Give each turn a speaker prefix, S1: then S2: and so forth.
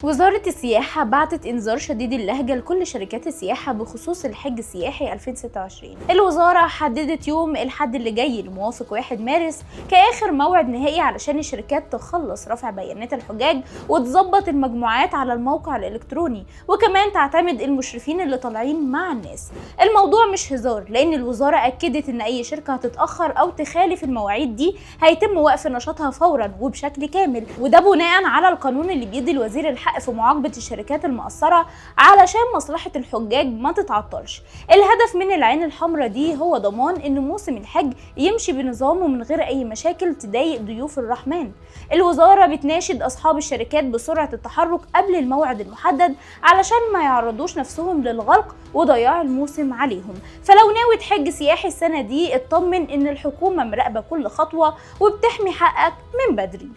S1: وزارة السياحة بعتت إنذار شديد اللهجة لكل شركات السياحة بخصوص الحج السياحي 2026. الوزارة حددت يوم الحد اللي جاي الموافق 1 مارس كآخر موعد نهائي علشان الشركات تخلص رفع بيانات الحجاج وتظبط المجموعات على الموقع الإلكتروني، وكمان تعتمد المشرفين اللي طالعين مع الناس. الموضوع مش هزار، لأن الوزارة أكدت إن أي شركة هتتأخر أو تخالف المواعيد دي هيتم وقف نشاطها فورا وبشكل كامل، وده بناء على القانون اللي بيدي الوزير الحق في معاقبة الشركات المقصرة علشان مصلحة الحجاج ما تتعطلش. الهدف من العين الحمراء دي هو ضمان ان موسم الحج يمشي بنظام ومن غير اي مشاكل تضايق ضيوف الرحمن. الوزارة بتناشد اصحاب الشركات بسرعة التحرك قبل الموعد المحدد علشان ما يعرضوش نفسهم للغلق وضياع الموسم عليهم. فلو ناوي تحج سياحي السنة دي اطمن ان الحكومة مراقبة كل خطوة وبتحمي حقك من بدري.